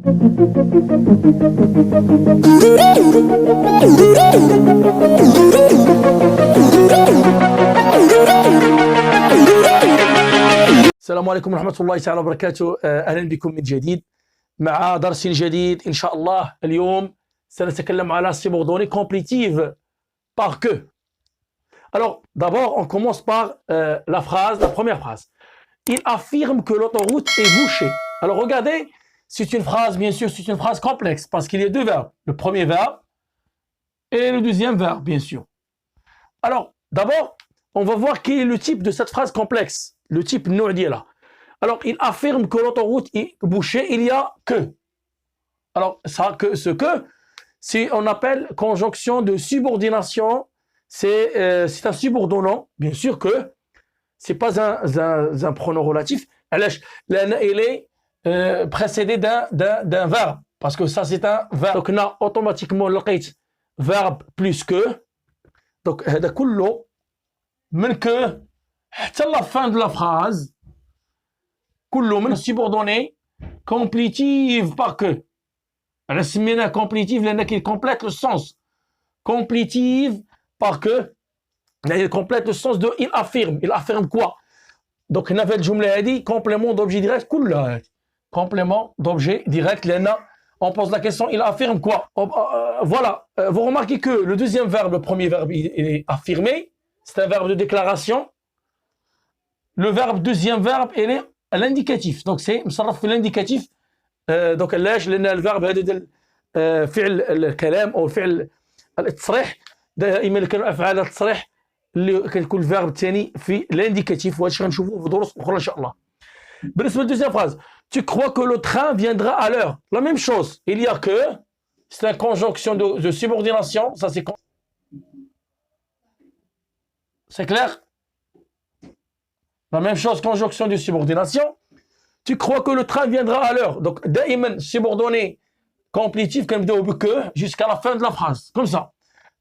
السلام عليكم ورحمة الله تعالى وبركاته. أهلا بكم من جديد مع درس جديد إن شاء الله. اليوم سنتكلم على subordonnée complétive par que. Alors d'abord on commence par la première phrase. Il affirme que l'autoroute est bouchée. Alors regardez, c'est une phrase, bien sûr, c'est une phrase complexe parce qu'il y a deux verbes. Le premier verbe et le deuxième verbe, bien sûr. Alors d'abord, on va voir quel est le type de cette phrase complexe. Le type là. Alors, il affirme que l'autoroute est bouchée, il y a que. Alors, ça, c'est on appelle conjonction de subordination. C'est un subordonnant, bien sûr que c'est pas un pronom relatif. Il est précédé d'un verbe, parce que ça c'est un verbe. Donc, on a automatiquement le verbe plus que. Donc, هذا كله من que حتى la fin de la phrase كله من subordonné complétive par que. على سميناه complétive لأنه qu'il complète le sens. Complétive par que il complète le sens de il affirme. Il affirme quoi? Donc هنا في الجملة هذه complément d'objet direct كلها هذه complément d'objet direct لأن on pose la question il affirme quoi? Voilà, vous remarquez que le deuxième verbe, le premier verbe il est affirmé, c'est un verbe de déclaration. Le verbe deuxième verbe il est l'indicatif, donc c'est مصرف في l'indicatif. donc علاش؟ لأن الفيرب هذا ديال فعل الكلام أو فعل التصريح دائما كانوا أفعال التصريح اللي كتكون الفيرب الثاني في l'indicatif، وهذا الشيء غنشوفوه في دروس أخرى إن شاء الله. بالنسبة للدوزيام phrase, tu crois que le train viendra à l'heure? La même chose, il y a que, c'est une conjonction de subordination, ça c'est clair? La même chose, conjonction de subordination. Tu crois que le train viendra à l'heure? Donc, دائما subordonné complétif كنبداو بك jusqu'à la fin de la phrase, comme ça.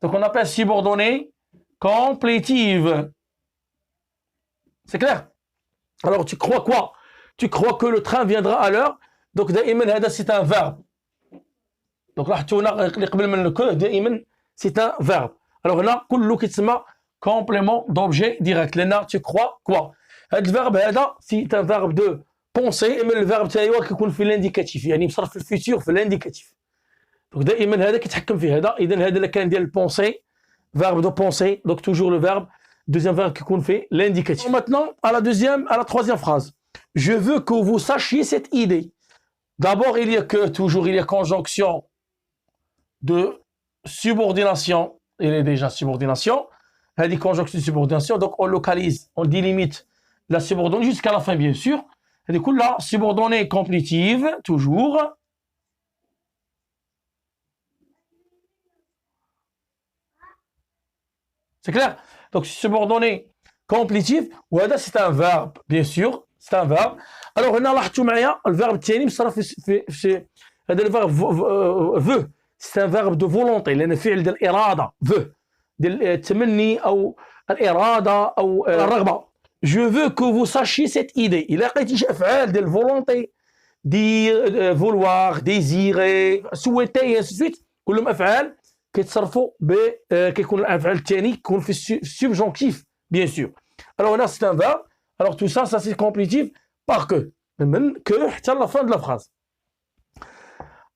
Donc, on appelle subordonné complétive. C'est clair? Alors, tu crois quoi? Tu crois que le train viendra à l'heure? Donc, دائما هذا c'est un verbe. Donc, لاحظتوا هنا اللي قبل من que دائما c'est un verbe. Alors, هنا كله كيتسمى complément d'objet direct. لأن tu crois quoi? هذا الفيرب هذا c'est un verbe de penser. من الفيرب تاعي كيكون في l'indicatif، يعني مصرف في الفيتور في l'indicatif. Donc دائما هذا كيتحكم في هذا. إذا هذا اللي كان ديال penser، verbe de penser. Donc toujours le verbe deuxième verbe كيكون في l'indicatif. Maintenant à la troisième phrase. Je veux que vous sachiez cette idée. D'abord il y a que, toujours il y a conjonction de subordination. Il est déjà subordination. Elle dit conjonction de subordination. Donc on localise, on délimite la subordonnée jusqu'à la fin, bien sûr. Et du coup, là, subordonnée complétive, toujours. C'est clair? Donc, subordonnée complétive, ou c'est un verbe, bien sûr. C'est un verbe. Alors, on a لاحظتوا معايا الverbe الثاني مصرف في هذا الverbe veut. C'est un verbe de volonté لأن فعل ديال الإرادة veut ديال التمني أو الإرادة أو الرغبة. Je veux que vous sachiez cette idée. Il a قيت شي أفعال ديال volonté، dire, vouloir, désirer, souhaiter et ainsi de suite. كلهم أفعال كيتصرفوا كيكون الأفعال الثاني كيكون في subjonctif bien sûr. Alors là c'est un verbe. Alors tout ça c'est complétif par que. من que حتى la fin de la phrase.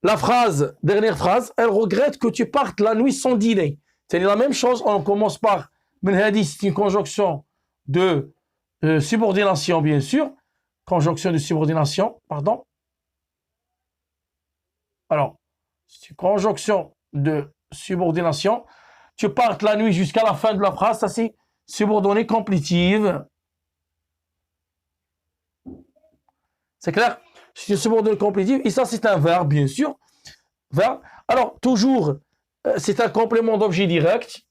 La phrase, dernière phrase, elle regrette que tu partes la nuit sans dîner. C'est la même chose, on commence par من هذه c'est une conjonction de subordination bien sûr. Conjonction de subordination, pardon. Alors, c'est une conjonction de subordination. Tu partes la nuit jusqu'à la fin de la phrase, ça c'est subordonnée complétive. C'est clair? C'est une subordonnée complétive et ça c'est un verbe bien sûr. Verbe. Alors toujours c'est un complément d'objet direct.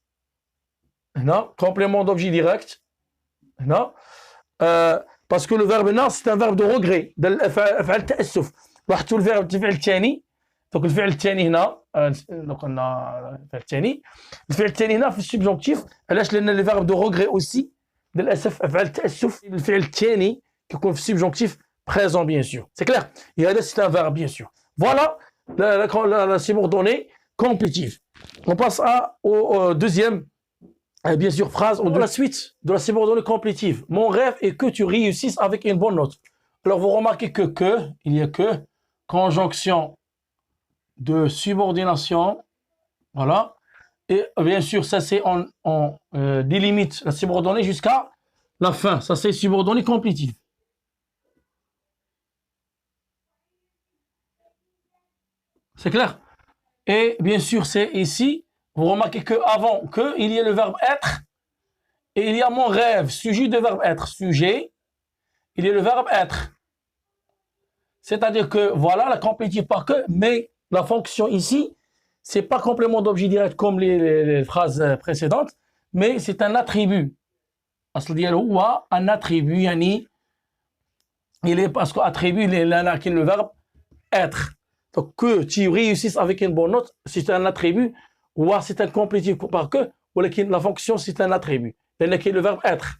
Non, complément d'objet direct. Non. Parce que le verbe na c'est un verbe de regret. افعال التأسف. لاحظتوا الفعل الثاني. Donc الفعل الثاني هنا donc on a الفعل الثاني. الفعل الثاني هنا في السبجونكتيف. علاش؟ لأن le verbe de regret aussi للأسف افعال التأسف الفعل الثاني كيكون في السبجونكتيف présent bien sûr. C'est clair? Et là c'est un verbe bien sûr. Voilà la subordonnée complétive. On passe au deuxième, bien sûr, phrase, la suite de la subordonnée complétive. Mon rêve est que tu réussisses avec une bonne note. Alors, vous remarquez il y a que, conjonction de subordination, voilà. Et bien sûr, ça c'est, on délimite la subordonnée jusqu'à la fin. Ça c'est subordonnée complétive. C'est clair? Et bien sûr, c'est ici, vous remarquez qu'avant il y a le verbe être, et il y a mon rêve, sujet de verbe être. Sujet, il y a le verbe être. C'est-à-dire que, voilà, la complétive par que, mais la fonction ici, c'est pas complément d'objet direct comme les phrases précédentes, mais c'est un attribut. Un attribut, yani, parce qu'attribut, il est là, qui est le verbe être. Donc, que tu réussisses avec une bonne note, c'est un attribut, ou c'est un complétif par que, ou la fonction, c'est un attribut. Il y a le verbe être.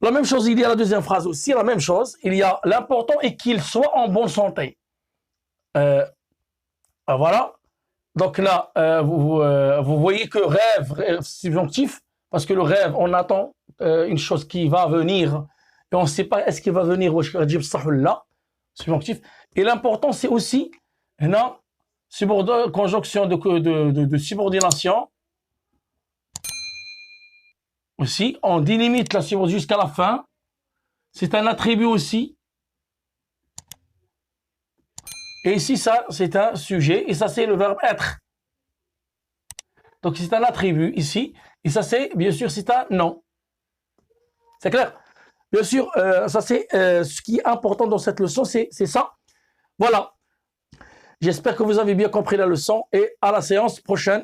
La même chose, il y a la deuxième phrase aussi, la même chose. Il y a l'important est qu'il soit en bonne santé. Voilà. Donc là, vous voyez que rêve subjonctif, parce que le rêve, on attend une chose qui va venir, et on ne sait pas est-ce qu'il va venir ou subjonctif. Et l'important, c'est aussi une conjonction de subordination. Aussi, on délimite la subordination jusqu'à la fin. C'est un attribut aussi. Et ici, ça, c'est un sujet. Et ça, c'est le verbe être. Donc, c'est un attribut ici. Et ça, c'est, bien sûr, c'est un nom. C'est clair? Bien sûr, ça, c'est ce qui est important dans cette leçon, c'est ça. Voilà. J'espère que vous avez bien compris la leçon et à la séance prochaine.